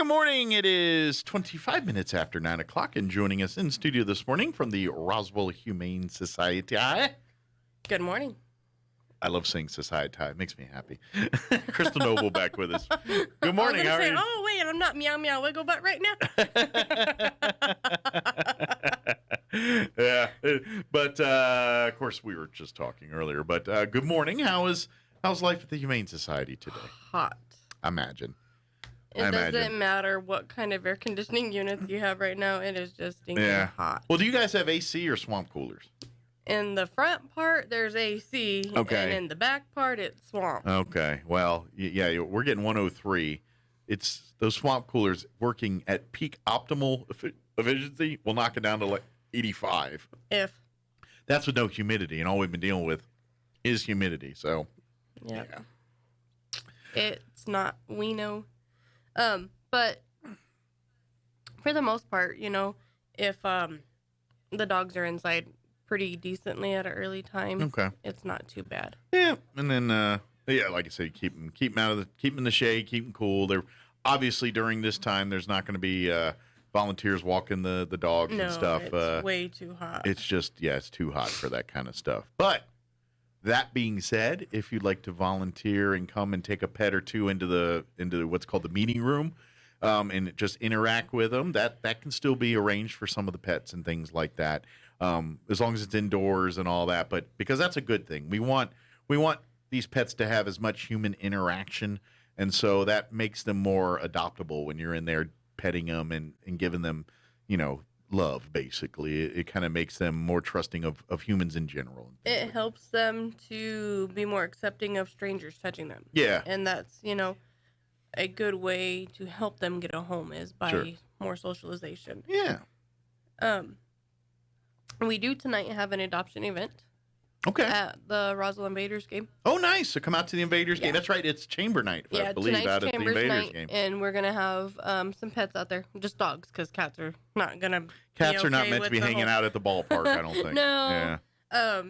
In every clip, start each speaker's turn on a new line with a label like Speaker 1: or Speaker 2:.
Speaker 1: Good morning. It is 25 minutes after 9 o'clock, and joining us in studio this morning from the Roswell Humane Society.
Speaker 2: Good morning.
Speaker 1: I love saying society. It makes me happy. Crystal Noble back with us. Good morning.
Speaker 2: How are you? Oh, wait, I'm not meow meow wiggle butt right now.
Speaker 1: Yeah, but of course we were just talking earlier. But good morning. How's life at the Humane Society today?
Speaker 2: Hot.
Speaker 1: Imagine.
Speaker 2: It doesn't matter what kind of air conditioning units you have right now. It is just stinking hot.
Speaker 1: Well, do you guys have AC or swamp coolers?
Speaker 2: In the front part, there's AC.
Speaker 1: Okay.
Speaker 2: And in the back part, it's swamp.
Speaker 1: Okay. Well, yeah, we're getting 103. It's those swamp coolers working at peak optimal efficiency. We'll knock it down to like 85.
Speaker 2: If.
Speaker 1: That's with no humidity, and all we've been dealing with is humidity. So.
Speaker 2: Yep. Yeah. It's not. We know. But for the most part, if the dogs are inside pretty decently at an early time,
Speaker 1: okay,
Speaker 2: it's not too bad.
Speaker 1: Yeah, and then like I said, keep them keep them in the shade, keep them cool. They're obviously during this time. There's not going to be volunteers walking the dogs and stuff.
Speaker 2: It's way too hot.
Speaker 1: It's just it's too hot for that kind of stuff. But that being said, if you'd like to volunteer and come and take a pet or two into what's called the meeting room, and just interact with them, that can still be arranged for some of the pets and things like that, as long as it's indoors and all that. But because that's a good thing, we want these pets to have as much human interaction, and so that makes them more adoptable when you're in there petting them and giving them, love. Basically, it kind of makes them more trusting of humans in general.
Speaker 2: It helps them to be more accepting of strangers touching them.
Speaker 1: Yeah,
Speaker 2: and that's a good way to help them get a home is by more socialization.
Speaker 1: Yeah.
Speaker 2: We do tonight have an adoption event.
Speaker 1: Okay.
Speaker 2: At the Roswell Invaders game.
Speaker 1: Oh, nice. So come out to the Invaders game. That's right. It's chamber night, I believe, out at the Invaders game.
Speaker 2: And we're going to have some pets out there. Just dogs, because cats are not going to
Speaker 1: Cats are not meant to be hanging out at the ballpark, I don't think.
Speaker 2: No. Yeah.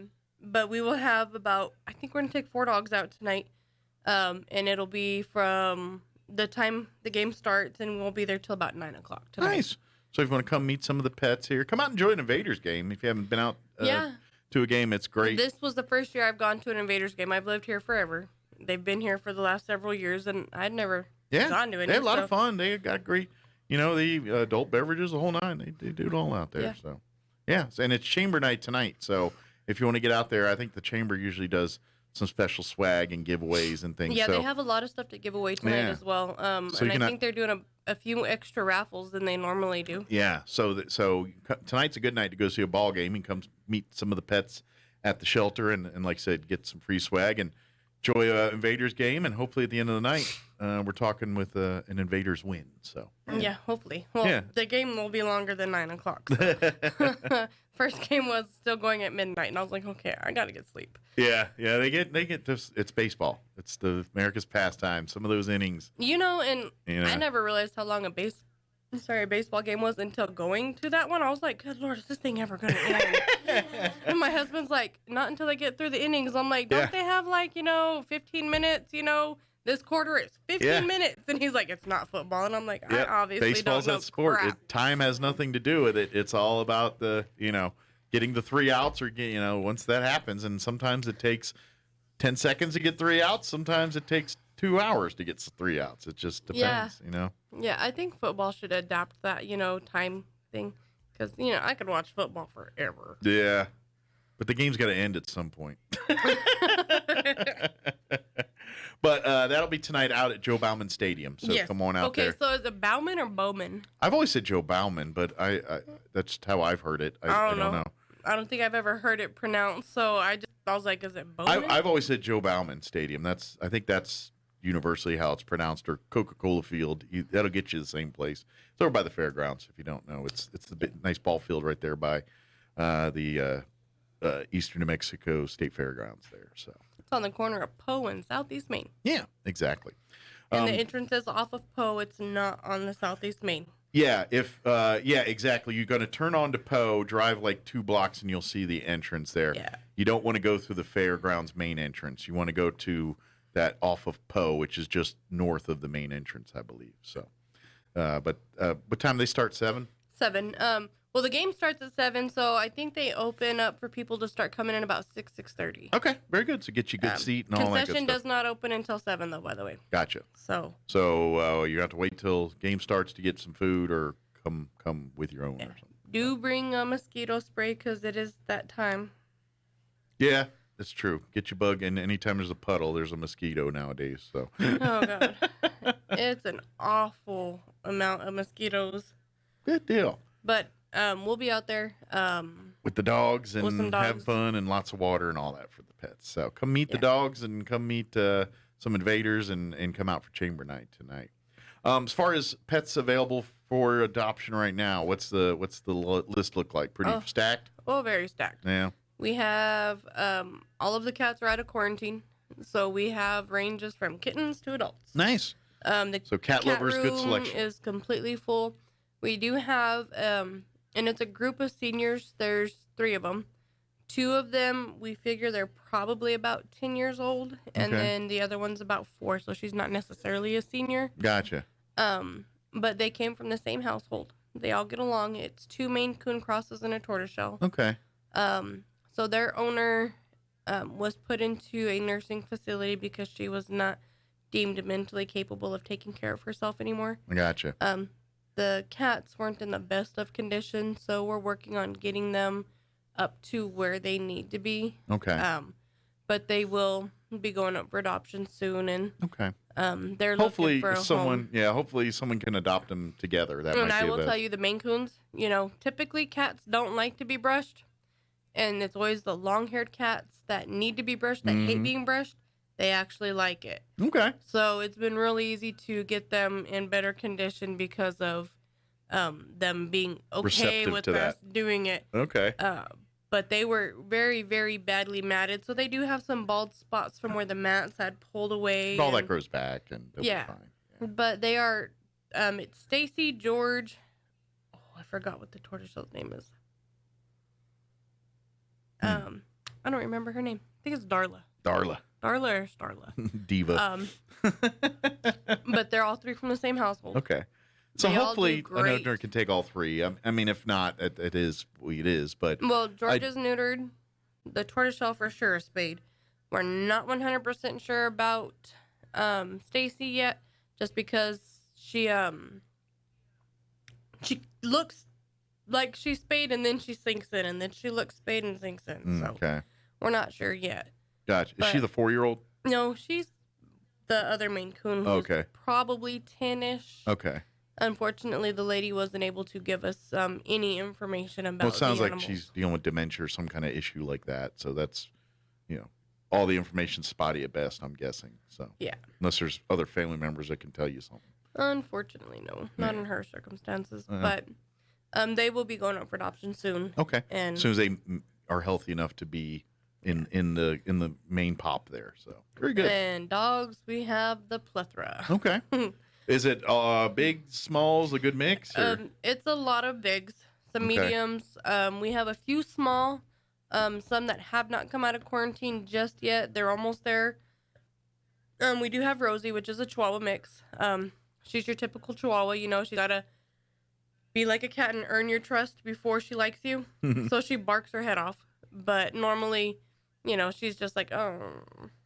Speaker 2: But we will have I think we're going to take 4 dogs out tonight. And it'll be from the time the game starts, and we'll be there till about 9 o'clock tonight.
Speaker 1: Nice. So if you want to come meet some of the pets here, come out and enjoy an Invaders game. If you haven't been out to a game, it's great.
Speaker 2: This was the first year I've gone to an Invaders game. I've lived here forever. They've been here for the last several years, and I'd never gone to any.
Speaker 1: They had a lot of fun. They got great, the adult beverages, the whole nine. They do it all out there. Yeah. So, and it's chamber night tonight. So if you want to get out there, I think the chamber usually does some special swag and giveways and things.
Speaker 2: Yeah, they have a lot of stuff to give away tonight as well. So and I think they're doing a few extra raffles than they normally do. Yeah,
Speaker 1: so tonight's a good night to go see a ball game and come meet some of the pets at the shelter and like I said, get some free swag and enjoy an Invaders game. And hopefully at the end of the night, we're talking with an Invaders win. So
Speaker 2: yeah, hopefully. Well, the game will be longer than 9 o'clock. So. First game was still going at midnight, and I was like, okay, I got to get sleep.
Speaker 1: Yeah, they get this. It's baseball. It's the America's pastime. Some of those innings.
Speaker 2: I never realized how long a baseball game was until going to that one. I was like, good Lord, is this thing ever going to end? And my husband's like, not until they get through the innings. I'm like, don't they have 15 minutes, this quarter is 15 minutes. And he's like, it's not football. And I'm like, I obviously
Speaker 1: Baseball's
Speaker 2: don't know
Speaker 1: that sport.
Speaker 2: crap.
Speaker 1: Time has nothing to do with it. It's all about the, getting the 3 outs or, once that happens. And sometimes it takes 10 seconds to get 3 outs. Sometimes it takes 2 hours to get 3 outs. It just depends,
Speaker 2: Yeah, I think football should adapt that, time thing. Because, I could watch football forever.
Speaker 1: Yeah. But the game's got to end at some point. But that'll be tonight out at Joe Bauman Stadium. So come on out there.
Speaker 2: Okay, so is it Bauman or Bowman?
Speaker 1: I've always said Joe Bauman, but I that's how I've heard it. I don't know.
Speaker 2: I don't think I've ever heard it pronounced. So I was like, is it Bowman?
Speaker 1: I've always said Joe Bauman Stadium. I think that's universally how it's pronounced, or Coca-Cola Field. That'll get you the same place. It's over by the fairgrounds. If you don't know, it's the nice ball field right there by the Eastern New Mexico State Fairgrounds there. So
Speaker 2: it's on the corner of Poe and Southeast Main.
Speaker 1: Yeah, exactly.
Speaker 2: And the entrance is off of Poe. It's not on the Southeast Main.
Speaker 1: Yeah, exactly. You're going to turn onto Poe, drive like 2 blocks, and you'll see the entrance there.
Speaker 2: Yeah.
Speaker 1: You don't want to go through the fairgrounds main entrance. You want to go to that off of Poe, which is just north of the main entrance, I believe. So But what time they start? 7?
Speaker 2: 7. Well, the game starts at 7, so I think they open up for people to start coming in about 6:30.
Speaker 1: Okay, very good. So get you a good seat and all that good
Speaker 2: Concession
Speaker 1: stuff.
Speaker 2: does not open until 7, though, by the way.
Speaker 1: Gotcha.
Speaker 2: So
Speaker 1: you have to wait till game starts to get some food, or come with your own or something.
Speaker 2: Do bring a mosquito spray because it is that time.
Speaker 1: Yeah, that's true. Get your bug, and anytime there's a puddle, there's a mosquito nowadays. So.
Speaker 2: Oh God, it's an awful amount of mosquitoes.
Speaker 1: Good deal.
Speaker 2: But we'll be out there
Speaker 1: with the dogs and
Speaker 2: with some dogs.
Speaker 1: Have fun and lots of water and all that for the pets. So come meet the dogs and come meet some invaders and come out for chamber night tonight. As far as pets available for adoption right now, what's the list look like? Pretty stacked?
Speaker 2: Oh, very stacked.
Speaker 1: Yeah.
Speaker 2: We have all of the cats are out of quarantine, so we have ranges from kittens to adults.
Speaker 1: Nice. So cat lovers, good selection.
Speaker 2: Is completely full. We do have, and it's a group of seniors. There's 3 of them. 2 of them, we figure they're probably about 10 years old, and then the other one's about 4, so she's not necessarily a senior.
Speaker 1: Gotcha.
Speaker 2: But they came from the same household. They all get along. It's 2 Maine Coon crosses and a tortoiseshell.
Speaker 1: Okay.
Speaker 2: So their owner was put into a nursing facility because she was not deemed mentally capable of taking care of herself anymore.
Speaker 1: Gotcha.
Speaker 2: The cats weren't in the best of condition, so we're working on getting them up to where they need to be.
Speaker 1: Okay.
Speaker 2: But they will be going up for adoption soon, and they're
Speaker 1: hopefully
Speaker 2: looking for a
Speaker 1: someone,
Speaker 2: home.
Speaker 1: Hopefully someone can adopt them together. That
Speaker 2: and
Speaker 1: might
Speaker 2: I
Speaker 1: be
Speaker 2: will tell you, the Maine Coons, typically cats don't like to be brushed, and it's always the long-haired cats that need to be brushed, that hate being brushed. They actually like it.
Speaker 1: Okay.
Speaker 2: So it's been really easy to get them in better condition because of them being okay
Speaker 1: receptive
Speaker 2: with
Speaker 1: to
Speaker 2: us
Speaker 1: that.
Speaker 2: doing it.
Speaker 1: Okay.
Speaker 2: But they were very, very badly matted. So they do have some bald spots from where the mats had pulled away.
Speaker 1: All that grows back and they'll be fine.
Speaker 2: Yeah. But they are, it's Stacy, George. Oh, I forgot what the tortoiseshell's name is. I don't remember her name. I think it's Darla.
Speaker 1: Darla
Speaker 2: or Starla.
Speaker 1: Diva.
Speaker 2: But they're all 3 from the same household.
Speaker 1: Okay. So
Speaker 2: they
Speaker 1: hopefully an
Speaker 2: all do great.
Speaker 1: owner can take all 3. I mean, if not, it is what it is. But
Speaker 2: well, George is neutered. The tortoiseshell for sure is spayed. We're not 100% sure about Stacy yet, just because she looks like she's spayed and then she sinks in, and then she looks spayed and sinks in. So we're not sure yet.
Speaker 1: Gotcha. Is she the 4-year-old?
Speaker 2: No, she's the other Maine Coon.
Speaker 1: Okay.
Speaker 2: Probably 10-ish.
Speaker 1: Okay.
Speaker 2: Unfortunately, the lady wasn't able to give us any information about.
Speaker 1: Well, it sounds
Speaker 2: the
Speaker 1: like
Speaker 2: animals.
Speaker 1: she's dealing with dementia or some kind of issue like that. So that's, all the information's spotty at best, I'm guessing. So
Speaker 2: yeah.
Speaker 1: Unless there's other family members that can tell you something.
Speaker 2: Unfortunately, no, not in her circumstances. But they will be going up for adoption soon.
Speaker 1: Okay.
Speaker 2: And
Speaker 1: as soon as they are healthy enough to be in the main pop there. So very good.
Speaker 2: And dogs, we have the plethora.
Speaker 1: Okay. Is it big, smalls, a good mix? Or?
Speaker 2: It's a lot of bigs, some mediums. We have a few small, some that have not come out of quarantine just yet. They're almost there. We do have Rosie, which is a Chihuahua mix. She's your typical Chihuahua. She's got to be like a cat and earn your trust before she likes you. So she barks her head off. But normally, she's just like, oh.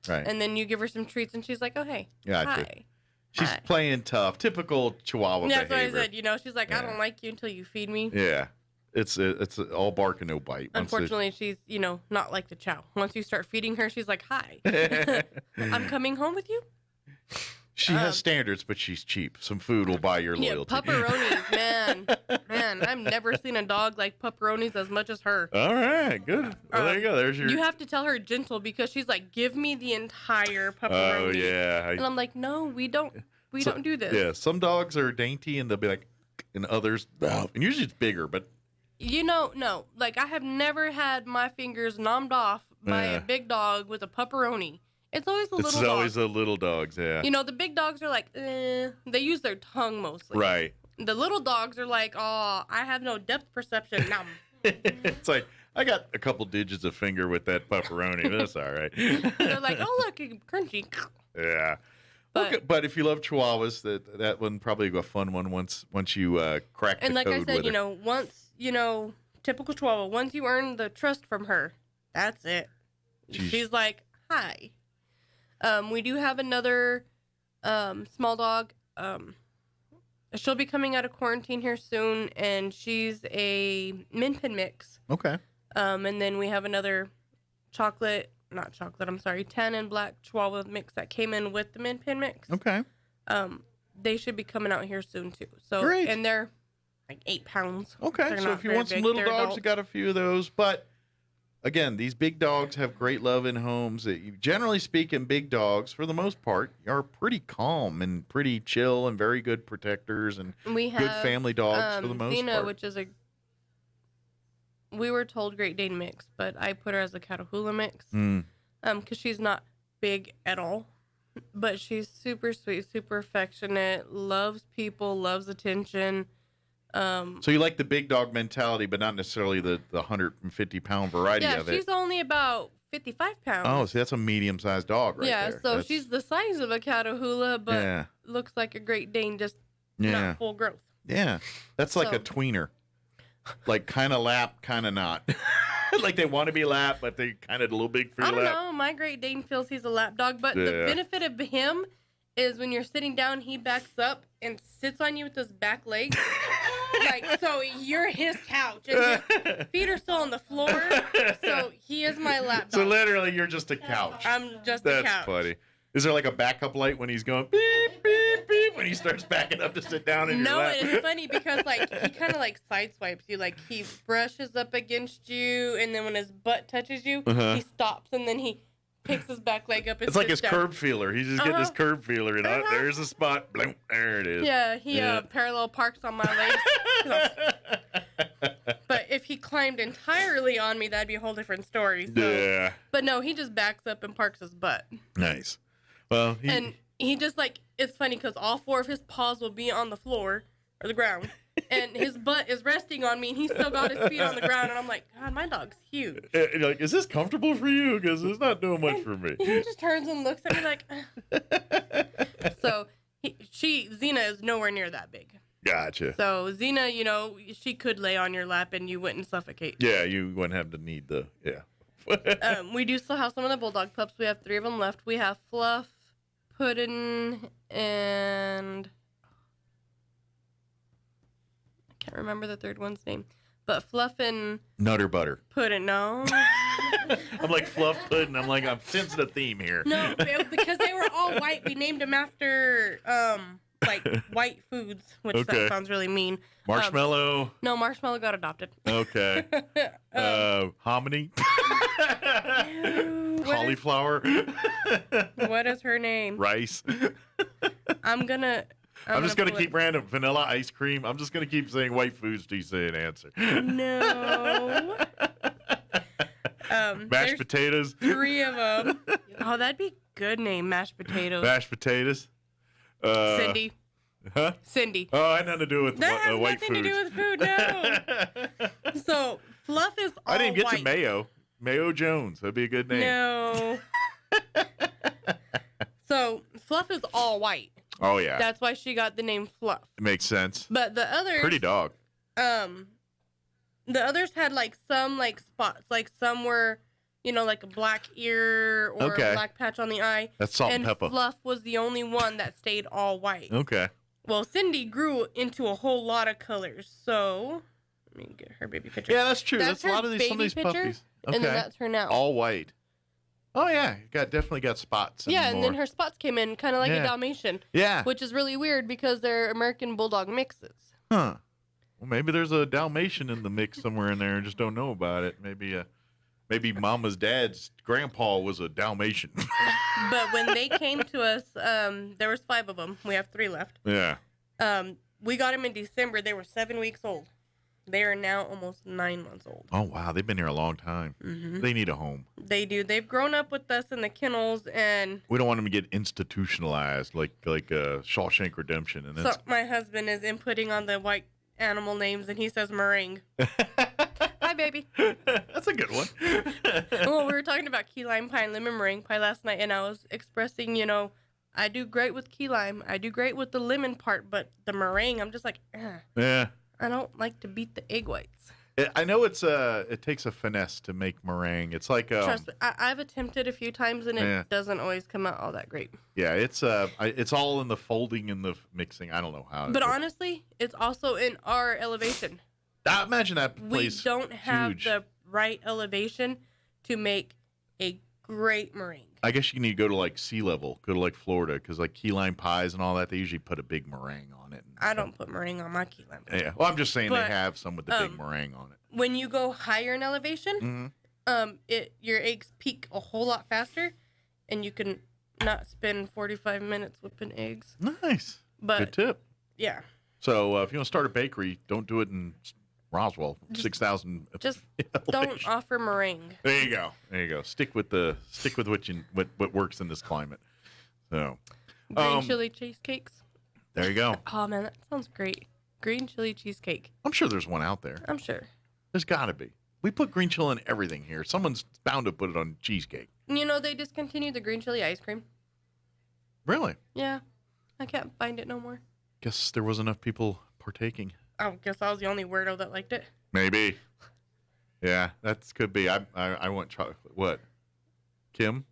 Speaker 1: Right.
Speaker 2: And then you give her some treats and she's like, oh, hey,
Speaker 1: gotcha.
Speaker 2: hi.
Speaker 1: She's playing tough. Typical Chihuahua behavior.
Speaker 2: That's what I said. She's like, I don't like you until you feed me.
Speaker 1: Yeah. It's all bark and no bite.
Speaker 2: Unfortunately, she's, not like the chow. Once you start feeding her, she's like, hi. I'm coming home with you.
Speaker 1: She has standards, but she's cheap. Some food will buy your loyalty.
Speaker 2: Yeah, pepperonis, man. I've never seen a dog like pepperonis as much as her.
Speaker 1: All right, good. Well, there you go. There's your.
Speaker 2: You have to tell her gentle because she's like, give me the entire pepperoni.
Speaker 1: Oh yeah.
Speaker 2: And I'm like, no, we don't. We don't do this.
Speaker 1: Yeah, some dogs are dainty and they'll be like, and others, and usually it's bigger, but.
Speaker 2: No. Like I have never had my fingers nommed off by a big dog with a pepperoni. It's always the little dogs.
Speaker 1: It's always the little dogs, yeah.
Speaker 2: The big dogs are like, they use their tongue mostly.
Speaker 1: Right.
Speaker 2: The little dogs are like, oh, I have no depth perception. Nom.
Speaker 1: It's like, I got a couple digits of finger with that pepperoni. That's all right.
Speaker 2: They're like, oh, look, crunchy.
Speaker 1: Yeah.
Speaker 2: But
Speaker 1: okay, but if you love Chihuahuas, that one probably a fun one once you crack the
Speaker 2: and like
Speaker 1: code
Speaker 2: I said,
Speaker 1: with her.
Speaker 2: once typical Chihuahua, once you earn the trust from her, that's it. She's like, hi. We do have another small dog. She'll be coming out of quarantine here soon, and she's a Min Pin mix.
Speaker 1: Okay.
Speaker 2: And then we have another tan and black Chihuahua mix that came in with the Min Pin mix.
Speaker 1: Okay.
Speaker 2: They should be coming out here soon too. So,
Speaker 1: great.
Speaker 2: And they're like 8 pounds.
Speaker 1: Okay.
Speaker 2: They're
Speaker 1: so if you want some little dogs, you got a few of those. But again, these big dogs have great love in homes. Generally speaking, big dogs, for the most part, are pretty calm and pretty chill and very good protectors and good family dogs for the most
Speaker 2: Xena,
Speaker 1: part.
Speaker 2: which is we were told Great Dane mix, but I put her as a Catahoula mix. Because she's not big at all. But she's super sweet, super affectionate, loves people, loves attention.
Speaker 1: So you like the big dog mentality, but not necessarily the 150-pound variety of it.
Speaker 2: Yeah, she's only about 55 pounds.
Speaker 1: Oh, see, that's a medium-sized dog right there.
Speaker 2: Yeah, so she's the size of a Catahoula, but looks like a Great Dane, just not full growth.
Speaker 1: Yeah, that's like a tweener. Like kind of lap, kind of not. Like they want to be lap, but they're kind of a little big for your lap.
Speaker 2: I don't know. My Great Dane feels he's a lap dog, but the benefit of him is when you're sitting down, he backs up and sits on you with his back legs. So you're his couch, and his feet are still on the floor. So he is my lap dog.
Speaker 1: So literally, you're just a couch.
Speaker 2: I'm just a couch.
Speaker 1: That's funny. Is there like a backup light when he's going beep, beep, beep when he starts backing up to sit down in your lap?
Speaker 2: No, it's funny because he kind of sideswipes you. Like he brushes up against you, and then when his butt touches you, he stops, and then he picks his back leg up and
Speaker 1: it's like his
Speaker 2: down.
Speaker 1: curb feeler. He's just getting his curb feeler, and there's a spot. Bloom, there it is.
Speaker 2: Yeah, he parallel parks on my legs. But if he climbed entirely on me, that'd be a whole different story. So.
Speaker 1: Yeah.
Speaker 2: But no, he just backs up and parks his butt.
Speaker 1: Nice. Well,
Speaker 2: he just it's funny because all 4 of his paws will be on the floor or the ground, and his butt is resting on me, and he's still got his feet on the ground, and I'm like, God, my dog's huge.
Speaker 1: Like, is this comfortable for you? Because it's not doing much for me.
Speaker 2: He just turns and looks at me like. So Xena is nowhere near that big.
Speaker 1: Gotcha.
Speaker 2: So Xena, she could lay on your lap and you wouldn't suffocate.
Speaker 1: Yeah, you wouldn't have to need
Speaker 2: We do still have some of the bulldog pups. We have 3 of them left. We have Fluff, Puddin', and I can't remember the third one's name. But Fluff and
Speaker 1: Nutter Butter.
Speaker 2: Puddin', no.
Speaker 1: I'm like Fluff Puddin'. I'm like, I'm sensing a theme here.
Speaker 2: No, because they were all white. We named them after white foods, which that sounds really mean.
Speaker 1: Marshmallow.
Speaker 2: No, Marshmallow got adopted.
Speaker 1: Okay. Hominy. Cauliflower.
Speaker 2: What is her name?
Speaker 1: Rice.
Speaker 2: I'm just
Speaker 1: gonna keep random vanilla ice cream. I'm just gonna keep saying white foods till you say an answer.
Speaker 2: No.
Speaker 1: Mashed potatoes.
Speaker 2: 3 of them. Oh, that'd be a good name, mashed potatoes.
Speaker 1: Mashed potatoes.
Speaker 2: Cindy.
Speaker 1: Huh?
Speaker 2: Cindy.
Speaker 1: Oh, I had nothing to do with
Speaker 2: that has
Speaker 1: white
Speaker 2: nothing
Speaker 1: foods.
Speaker 2: to do with food, no. So, Fluff is all
Speaker 1: I didn't get
Speaker 2: white.
Speaker 1: to Mayo. Mayo Jones. That'd be a good name.
Speaker 2: No. So, Fluff is all white.
Speaker 1: Oh, yeah.
Speaker 2: That's why she got the name Fluff.
Speaker 1: It makes sense.
Speaker 2: But the others...
Speaker 1: Pretty dog.
Speaker 2: The others had some spots. Some were, like a black ear or a black patch on the eye.
Speaker 1: That's salt and pepper.
Speaker 2: Fluff was the only one that stayed all white.
Speaker 1: Okay.
Speaker 2: Well, Cindy grew into a whole lot of colors. So, let me get her baby picture.
Speaker 1: Yeah, that's true. That's a
Speaker 2: her
Speaker 1: lot of these. Some of these
Speaker 2: baby picture,
Speaker 1: puppies. Okay.
Speaker 2: And then that's her now.
Speaker 1: All white. Oh yeah, definitely got spots.
Speaker 2: And then her spots came in kind of like a Dalmatian.
Speaker 1: Yeah.
Speaker 2: Which is really weird because they're American Bulldog mixes.
Speaker 1: Huh. Well, maybe there's a Dalmatian in the mix somewhere in there and just don't know about it. Maybe Mama's dad's grandpa was a Dalmatian.
Speaker 2: But when they came to us, there was 5 of them. We have 3 left.
Speaker 1: Yeah.
Speaker 2: We got them in December. They were 7 weeks old. They are now almost 9 months old.
Speaker 1: Oh, wow. They've been here a long time.
Speaker 2: Mm-hmm.
Speaker 1: They need a home.
Speaker 2: They do. They've grown up with us in the kennels, and...
Speaker 1: We don't want them to get institutionalized like Shawshank Redemption. And
Speaker 2: so my husband is inputting on the white animal names, and he says meringue. Hi, baby.
Speaker 1: That's a good one.
Speaker 2: Well, we were talking about key lime pie and lemon meringue pie last night, and I was expressing, I do great with key lime. I do great with the lemon part, but the meringue, I'm just like,
Speaker 1: Yeah.
Speaker 2: I don't like to beat the egg whites.
Speaker 1: I know it takes a finesse to make meringue. It's like
Speaker 2: Trust me, I've attempted a few times and it doesn't always come out all that great.
Speaker 1: Yeah, it's all in the folding and the mixing. I don't know how.
Speaker 2: But honestly, it's also in our elevation.
Speaker 1: I imagine that place.
Speaker 2: We don't have the right elevation to make a great meringue.
Speaker 1: I guess you need to go to like sea level, go to like Florida, because like key lime pies and all that, they usually put a big meringue on it.
Speaker 2: I don't put meringue on my key lime pie.
Speaker 1: Yeah, well, I'm just saying they have some with the big meringue on it.
Speaker 2: When you go higher in elevation, your eggs peak a whole lot faster, and you can not spend 45 minutes whipping eggs.
Speaker 1: Nice.
Speaker 2: But,
Speaker 1: good tip.
Speaker 2: Yeah.
Speaker 1: So if you want to start a bakery, don't do it in Roswell, 6,000.
Speaker 2: Just don't offer meringue.
Speaker 1: There you go. Stick with what works in this climate. So,
Speaker 2: green chili cheesecakes.
Speaker 1: There you go.
Speaker 2: Oh man, that sounds great. Green chili cheesecake.
Speaker 1: I'm sure there's one out there.
Speaker 2: I'm sure.
Speaker 1: There's got to be. We put green chili in everything here. Someone's bound to put it on cheesecake.
Speaker 2: You know they discontinued the green chili ice cream.
Speaker 1: Really?
Speaker 2: Yeah. I can't find it no more.
Speaker 1: Guess there wasn't enough people partaking.
Speaker 2: I guess I was the only weirdo that liked it.
Speaker 1: Maybe. Yeah, that could be. I want chocolate. What? Kim?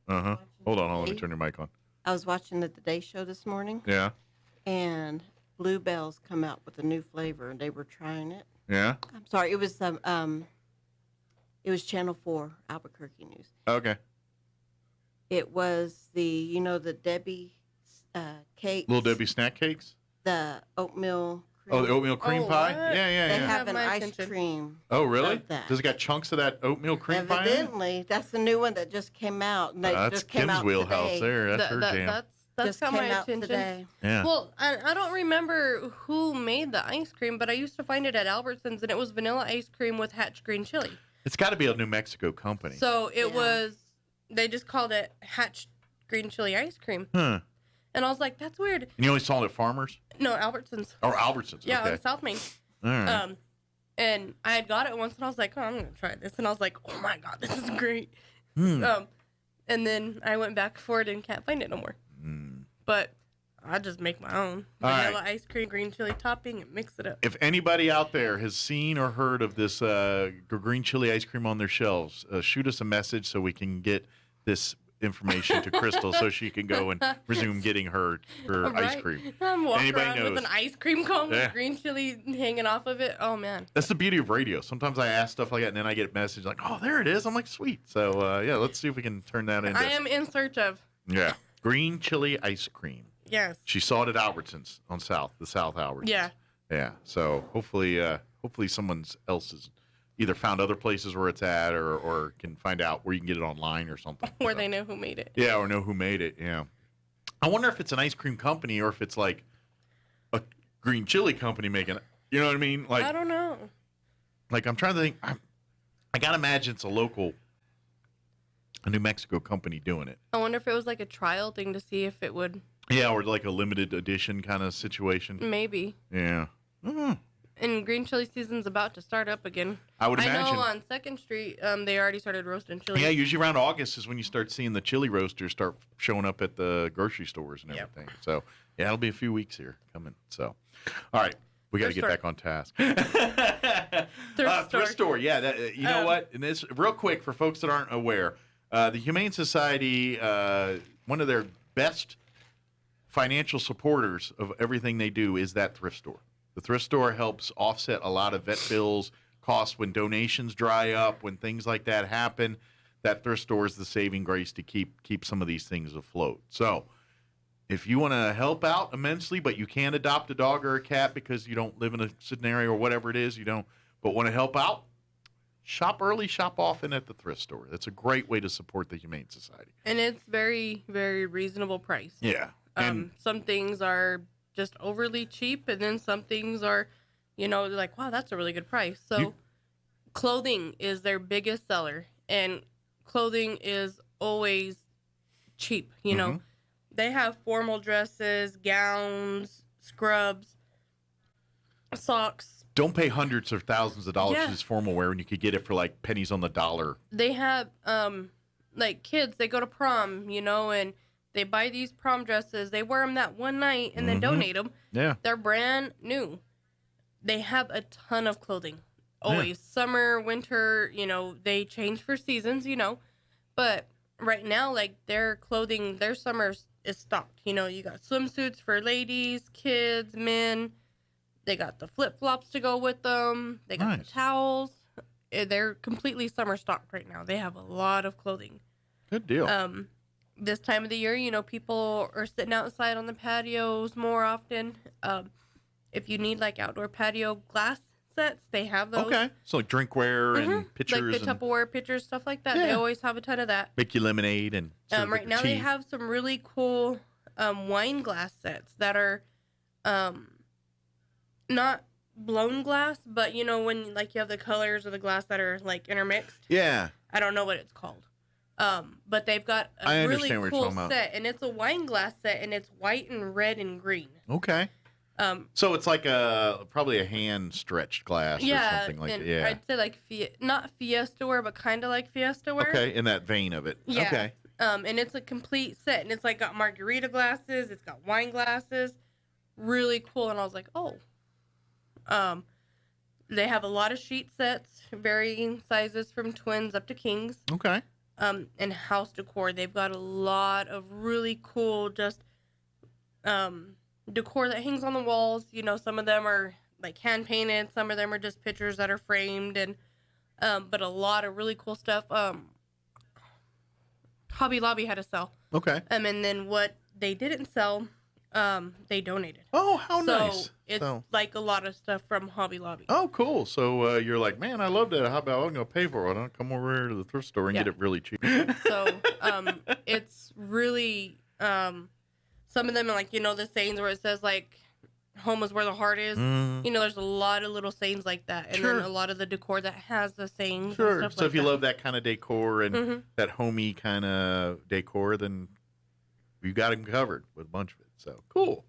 Speaker 1: Uh-huh. Hold on. Let me turn your mic on.
Speaker 3: I was watching the Today Show this morning.
Speaker 1: Yeah.
Speaker 3: And Bluebell's come out with a new flavor, and they were trying it.
Speaker 1: Yeah?
Speaker 3: I'm sorry. It was Channel 4 Albuquerque News.
Speaker 1: Okay.
Speaker 3: It was the Debbie cakes.
Speaker 1: Little Debbie snack cakes?
Speaker 3: The oatmeal cream.
Speaker 1: Oh, the oatmeal cream pie?
Speaker 2: What?
Speaker 1: Yeah.
Speaker 3: They have an ice cream.
Speaker 1: Oh, really?
Speaker 3: Of that.
Speaker 1: Does it got chunks of that oatmeal cream pie in it?
Speaker 3: Evidently. That's the new one that just came out.
Speaker 1: That's
Speaker 3: just came
Speaker 1: Kim's
Speaker 3: out
Speaker 1: wheelhouse
Speaker 3: today.
Speaker 1: there. That's her jam.
Speaker 2: That's
Speaker 3: just
Speaker 2: got
Speaker 3: came
Speaker 2: my
Speaker 3: out
Speaker 2: attention.
Speaker 3: today.
Speaker 1: Yeah.
Speaker 2: Well, I don't remember who made the ice cream, but I used to find it at Albertsons, and it was vanilla ice cream with Hatch green chili.
Speaker 1: It's got to be a New Mexico company.
Speaker 2: So they just called it Hatch green chili ice cream.
Speaker 1: Huh.
Speaker 2: And I was like, that's weird.
Speaker 1: And you only saw it at Farmers?
Speaker 2: No, Albertsons.
Speaker 1: Or Albertsons.
Speaker 2: Yeah,
Speaker 1: okay.
Speaker 2: on South Main.
Speaker 1: All right.
Speaker 2: And I had got it once, and I was like, oh, I'm going to try this. And I was like, oh, my God, this is great. And then I went back for it and can't find it no more. But I just make my own. Vanilla ice cream, green chili topping, and mix it up.
Speaker 1: If anybody out there has seen or heard of this green chili ice cream on their shelves, shoot us a message so we can get this information to Krystle so she can go and resume getting her ice cream.
Speaker 2: I'm walking around with an ice cream cone with green chili hanging off of it. Oh, man.
Speaker 1: That's the beauty of radio. Sometimes I ask stuff like that, and then I get a message like, oh, there it is. I'm like, sweet. So, let's see if we can turn that into...
Speaker 2: I am in search of...
Speaker 1: Yeah. Green chili ice cream.
Speaker 2: Yes.
Speaker 1: She saw it at Albertsons on the South Albertsons.
Speaker 2: Yeah.
Speaker 1: Yeah. So, hopefully someone else has either found other places where it's at or can find out where you can get it online or something.
Speaker 2: Or they know who made it.
Speaker 1: Yeah, or know who made it. Yeah. I wonder if it's an ice cream company or if it's like a green chili company making it. You know what I mean? Like,
Speaker 2: I don't know.
Speaker 1: Like, I'm trying to think. I got to imagine it's a New Mexico company doing it.
Speaker 2: I wonder if it was like a trial thing to see if it would.
Speaker 1: Yeah, or like a limited edition kind of situation.
Speaker 2: Maybe.
Speaker 1: Yeah. Mm-hmm.
Speaker 2: And green chili season's about to start up again.
Speaker 1: I would imagine.
Speaker 2: I know on 2nd Street, they already started roasting chili.
Speaker 1: Yeah, usually around August is when you start seeing the chili roasters start showing up at the grocery stores and everything. Yep. So, yeah, it'll be a few weeks here coming. So, all right, we got to get back on task. Thrift store. Yeah, you know what? And this real quick for folks that aren't aware, the Humane Society, one of their best financial supporters of everything they do is that thrift store. The thrift store helps offset a lot of vet bills, costs when donations dry up, when things like that happen. That thrift store is the saving grace to keep some of these things afloat. So if you want to help out immensely, but you can't adopt a dog or a cat because you don't live in a scenario or whatever it is, but want to help out, shop early, shop often at the thrift store. That's a great way to support the Humane Society.
Speaker 2: And it's very, very reasonable price.
Speaker 1: Yeah.
Speaker 2: Some things are just overly cheap, and then some things are, like, wow, that's a really good price. So clothing is their biggest seller, and clothing is always cheap. They have formal dresses, gowns, scrubs, socks.
Speaker 1: Don't pay hundreds of thousands of dollars for this formal wear when you could get it for like pennies on the dollar.
Speaker 2: They have like kids, they go to prom, and They buy these prom dresses. They wear them that one night and then donate them.
Speaker 1: Yeah.
Speaker 2: They're brand new. They have a ton of clothing. Always. Summer, winter, they change for seasons, But right now, like, their clothing, their summer is stocked. You got swimsuits for ladies, kids, men. They got the flip-flops to go with them. They got the towels. They're completely summer stocked right now. They have a lot of clothing.
Speaker 1: Good deal.
Speaker 2: This time of the year, people are sitting outside on the patios more often. If you need, like, outdoor patio glass sets, they have those.
Speaker 1: Okay. So, like, drinkware and pitchers.
Speaker 2: Like the Tupperware pitchers, stuff like that. Yeah. They always have a ton of that.
Speaker 1: Make you lemonade and
Speaker 2: right now, they have some really cool wine glass sets that are not blown glass, but, when, like, you have the colors of the glass that are, like, intermixed.
Speaker 1: Yeah.
Speaker 2: I don't know what it's called. But they've got a really cool set, and it's a wine glass set, and it's white and red and green.
Speaker 1: Okay. So it's like probably a hand stretched glass or something like that. Yeah.
Speaker 2: I'd say like not Fiesta ware, but kind of like Fiesta ware.
Speaker 1: Okay, in that vein of it.
Speaker 2: Yeah.
Speaker 1: Okay.
Speaker 2: And it's a complete set, and it's like got margarita glasses, it's got wine glasses, really cool. And I was like, oh. They have a lot of sheet sets, varying sizes from twins up to kings.
Speaker 1: Okay.
Speaker 2: And house decor. They've got a lot of really cool decor that hangs on the walls. Some of them are like hand painted, some of them are just pictures that are framed, and but a lot of really cool stuff. Hobby Lobby had a sale.
Speaker 1: Okay.
Speaker 2: And then what they didn't sell, they donated.
Speaker 1: Oh, how nice.
Speaker 2: So it's like a lot of stuff from Hobby Lobby.
Speaker 1: Oh, cool. So you're like, man, I love that. How about I'm going to pay for it? I'll come over here to the thrift store and get it really cheap.
Speaker 2: So it's really, some of them are like, the sayings where it says like, home is where the heart is. There's a lot of little sayings like that. And then a lot of the decor that has the sayings.
Speaker 1: Sure.
Speaker 2: And stuff
Speaker 1: So
Speaker 2: like
Speaker 1: if you
Speaker 2: that.
Speaker 1: love that kind of decor and that homey kind of decor, then you got them covered with a bunch of it. So cool.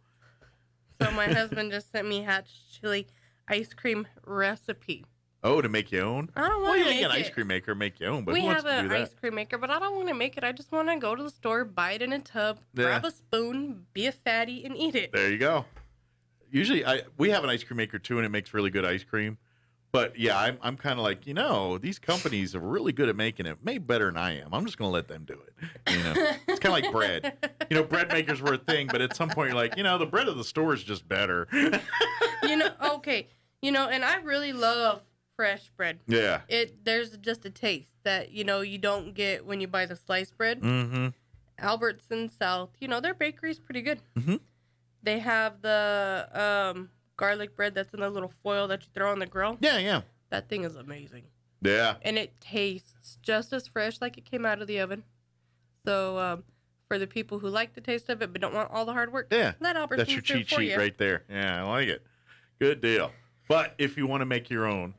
Speaker 2: So my husband just sent me hatch chili ice cream recipe.
Speaker 1: Oh, to make your own?
Speaker 2: I don't want to make it.
Speaker 1: Well, you an ice cream maker, make your own. But
Speaker 2: we
Speaker 1: who wants
Speaker 2: have
Speaker 1: to do
Speaker 2: an
Speaker 1: that?
Speaker 2: ice cream maker, but I don't want to make it. I just want to go to the store, buy it in a tub, grab a spoon, be a fatty, and eat it.
Speaker 1: There you go. Usually, we have an ice cream maker too, and it makes really good ice cream. But yeah, I'm kind of like, these companies are really good at making it. Maybe better than I am. I'm just going to let them do it. It's kind of like bread. Bread makers were a thing, but at some point you're like, the bread of the store is just better.
Speaker 2: Okay. And I really love fresh bread.
Speaker 1: Yeah.
Speaker 2: There's just a taste that, you don't get when you buy the sliced bread.
Speaker 1: Mm-hmm.
Speaker 2: Albertsons South, their bakery's pretty good.
Speaker 1: Mm-hmm.
Speaker 2: They have the garlic bread that's in the little foil that you throw on the grill.
Speaker 1: Yeah, yeah.
Speaker 2: That thing is amazing.
Speaker 1: Yeah.
Speaker 2: And it tastes just as fresh like it came out of the oven. So for the people who like the taste of it but don't want all the hard work, that Albertsons
Speaker 1: that's your cheat sheet right there. Yeah, I like it. Good deal. But if you want to make your own,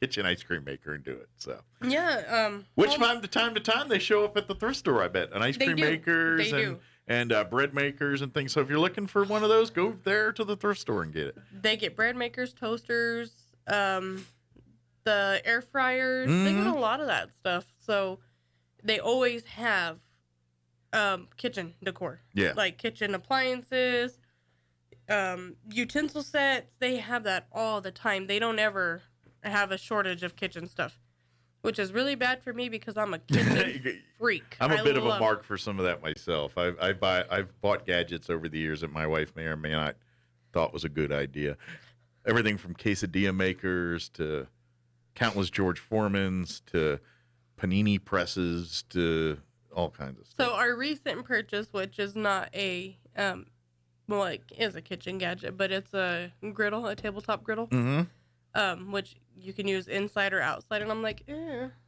Speaker 1: get you an ice cream maker and do it. So
Speaker 2: yeah.
Speaker 1: Which from time to time they show up at the thrift store. I bet an ice cream makers and bread makers and things. So if you're looking for one of those, go there to the thrift store and get it.
Speaker 2: They get bread makers, toasters, the air fryers. They get a lot of that stuff. So they always have kitchen decor.
Speaker 1: Yeah.
Speaker 2: Like kitchen appliances, utensil sets. They have that all the time. They don't ever have a shortage of kitchen stuff, which is really bad for me because I'm a kitchen freak.
Speaker 1: I'm a bit of a mark for some of that myself. I've bought gadgets over the years that my wife may or may not thought was a good idea. Everything from quesadilla makers to countless George Foremans to panini presses to all kinds of stuff.
Speaker 2: So our recent purchase, which is not a is a kitchen gadget, but it's a griddle, a tabletop griddle. Which you can use inside or outside, and I'm like,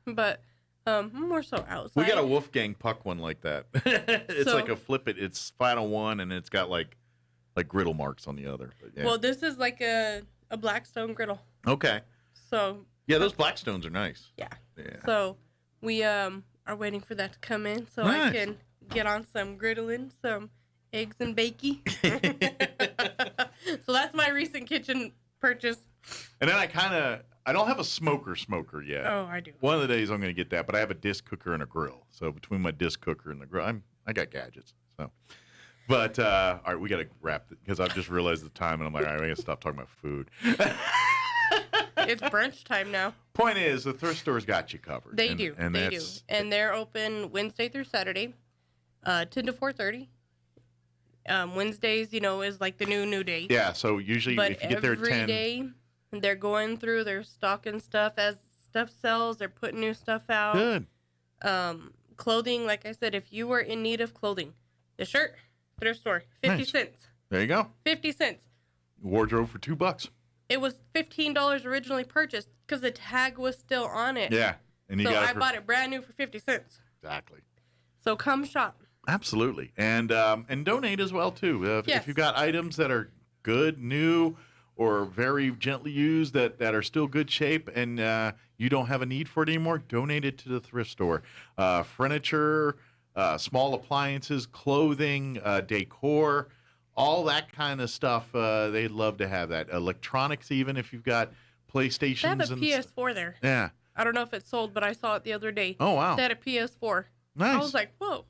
Speaker 2: but more so outside.
Speaker 1: We got a Wolfgang Puck one like that. It's like a flip it. It's flat on one, and it's got like griddle marks on the other. But yeah.
Speaker 2: Well, this is like a Blackstone griddle.
Speaker 1: Okay.
Speaker 2: So
Speaker 1: yeah, those Blackstones are nice.
Speaker 2: Yeah. So we are waiting for that to come in, so I can get on some griddling, some eggs and bakey. So that's my recent kitchen purchase.
Speaker 1: And then I I don't have a smoker yet.
Speaker 2: Oh, I do.
Speaker 1: One of the days I'm going to get that, but I have a disc cooker and a grill. So between my disc cooker and the grill, I got gadgets. So, but all right, we got to wrap it because I've just realized the time, and I'm like, all right, I got to stop talking about food.
Speaker 2: It's brunch time now.
Speaker 1: Point is, the thrift store's got you covered.
Speaker 2: They do. And they're open Wednesday through Saturday, 10 to 4:30. Wednesdays, is like the new day.
Speaker 1: Yeah, so usually
Speaker 2: But
Speaker 1: if you get there at 10.
Speaker 2: every day, they're going through, they're stocking stuff. As stuff sells, they're putting new stuff out.
Speaker 1: Good.
Speaker 2: Clothing, like I said, if you were in need of clothing, the shirt, thrift store, 50
Speaker 1: Nice.
Speaker 2: cents.
Speaker 1: There you go.
Speaker 2: 50 cents.
Speaker 1: Wardrobe for $2.
Speaker 2: It was $15 originally purchased because the tag was still on it.
Speaker 1: Yeah. And you
Speaker 2: So
Speaker 1: got
Speaker 2: I bought it brand new for 50 cents.
Speaker 1: Exactly.
Speaker 2: So come shop.
Speaker 1: Absolutely. And donate as well, too.
Speaker 2: Yes.
Speaker 1: If you've got items that are good, new, or very gently used that are still good shape and you don't have a need for it anymore, donate it to the thrift store. Furniture, small appliances, clothing, decor, all that kind of stuff. They'd love to have that. Electronics, even if you've got PlayStations.
Speaker 2: They have a PS4 there.
Speaker 1: Yeah.
Speaker 2: I don't know if it's sold, but I saw it the other day.
Speaker 1: Oh, wow.
Speaker 2: They had a PS4.
Speaker 1: Nice.
Speaker 2: I was like, whoa.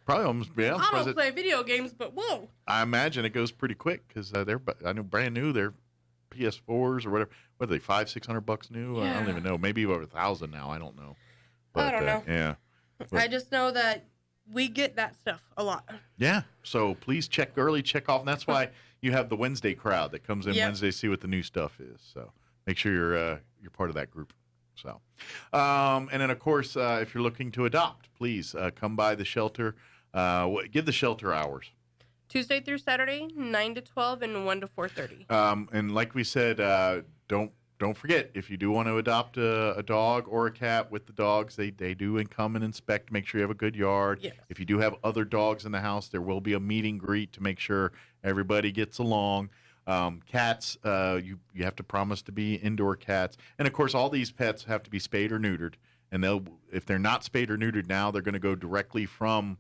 Speaker 1: Probably almost, yeah.
Speaker 2: I don't play video games, but whoa.
Speaker 1: I imagine it goes pretty quick because I know brand new. They're PS4s or whatever. What are they, $500-600 new? I don't even know. Maybe over 1,000 now. I don't know. But,
Speaker 2: I don't know.
Speaker 1: Yeah.
Speaker 2: I just know that we get that stuff a lot.
Speaker 1: Yeah. So please check off. And that's why you have the Wednesday crowd that comes in Wednesday to see what the new stuff is. So make sure you're part of that group. So, and then of course, if you're looking to adopt, please come by the shelter. Give the shelter hours.
Speaker 2: Tuesday through Saturday, 9 to 12 and 1 to 4:30.
Speaker 1: And like we said, don't forget, if you do want to adopt a dog or a cat with the dogs, they do come and inspect, make sure you have a good yard.
Speaker 2: Yes.
Speaker 1: If you do have other dogs in the house, there will be a meet and greet to make sure everybody gets along. Cats, you have to promise to be indoor cats. And of course, all these pets have to be spayed or neutered. And if they're not spayed or neutered now, they're going to go directly from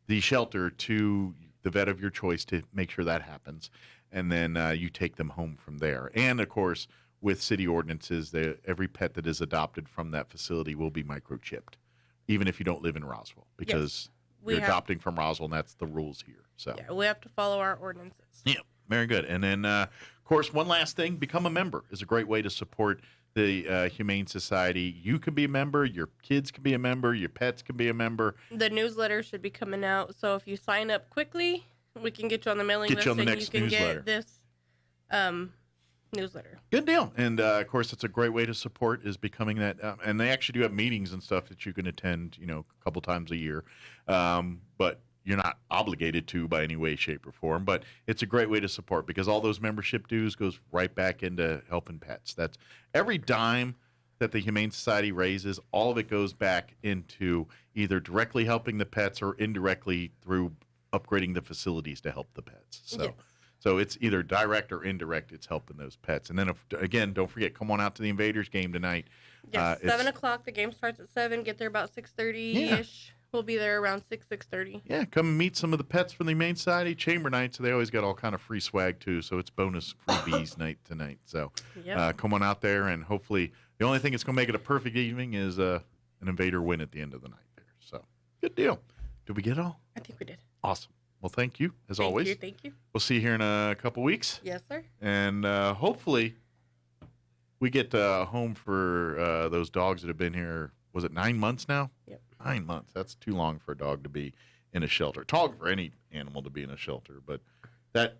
Speaker 1: the shelter to the vet of your choice to make sure that happens. And then you take them home from there. And of course, with city ordinances, every pet that is adopted from that facility will be microchipped, even if you don't live in Roswell, because you're adopting from Roswell, and that's the rules here. So
Speaker 2: yeah, we have to follow our ordinances.
Speaker 1: Yeah, very good. And then, of course, one last thing, become a member is a great way to support the Humane Society. You can be a member, your kids can be a member, your pets can be a member.
Speaker 2: The newsletter should be coming out, so if you sign up quickly, we can get you on the mailing list,
Speaker 1: you on the
Speaker 2: and
Speaker 1: next
Speaker 2: you can
Speaker 1: newsletter.
Speaker 2: get this newsletter.
Speaker 1: Good deal. And, of course, it's a great way to support is becoming that. And they actually do have meetings and stuff that you can attend, a couple times a year. But you're not obligated to by any way, shape, or form. But it's a great way to support because all those membership dues goes right back into helping pets. That's every dime that the Humane Society raises, all of it goes back into either directly helping the pets or indirectly through upgrading the facilities to help the pets. So.
Speaker 2: Yes.
Speaker 1: So it's either direct or indirect. It's helping those pets. And then, again, don't forget, come on out to the Invaders game tonight.
Speaker 2: Yes, 7 o'clock. The game starts at 7. Get there about 6:30-ish. We'll be there around 6:30.
Speaker 1: Yeah, come and meet some of the pets from the Humane Society. Chamber night, so they always got all kind of free swag, too. So it's bonus freebies night tonight. So come on out there, and hopefully the only thing that's going to make it a perfect evening is an Invader win at the end of the night there. So good deal. Did we get it all?
Speaker 2: I think we did.
Speaker 1: Awesome. Well, thank you, as always.
Speaker 2: Thank you.
Speaker 1: We'll see you here in a couple weeks.
Speaker 2: Yes, sir.
Speaker 1: And hopefully we get home for those dogs that have been here. Was it 9 months now?
Speaker 2: Yep.
Speaker 1: 9 months. That's too long for a dog to be in a shelter. Tall for any animal to be in a shelter. But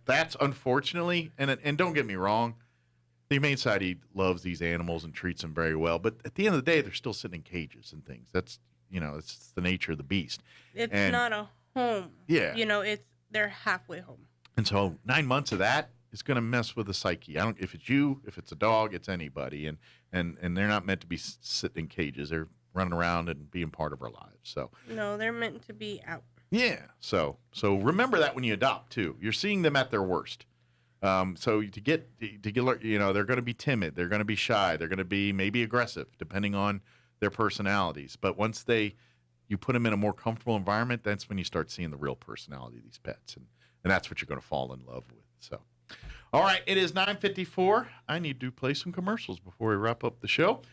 Speaker 1: that's unfortunately, and don't get me wrong, the Humane Society loves these animals and treats them very well. But at the end of the day, they're still sitting in cages and things. That's, it's the nature of the beast.
Speaker 2: It's not a home.
Speaker 1: Yeah.
Speaker 2: They're halfway home.
Speaker 1: And so 9 months of that is going to mess with the psyche. If it's you, if it's a dog, it's anybody. And they're not meant to be sitting in cages. They're running around and being part of our lives. So
Speaker 2: no, they're meant to be out.
Speaker 1: Yeah. So remember that when you adopt too. You're seeing them at their worst. So to get they're going to be timid. They're going to be shy. They're going to be maybe aggressive, depending on their personalities. But once you put them in a more comfortable environment, that's when you start seeing the real personality of these pets. And that's what you're going to fall in love with. So All right, it is 9:54. I need to play some commercials before we wrap up the show.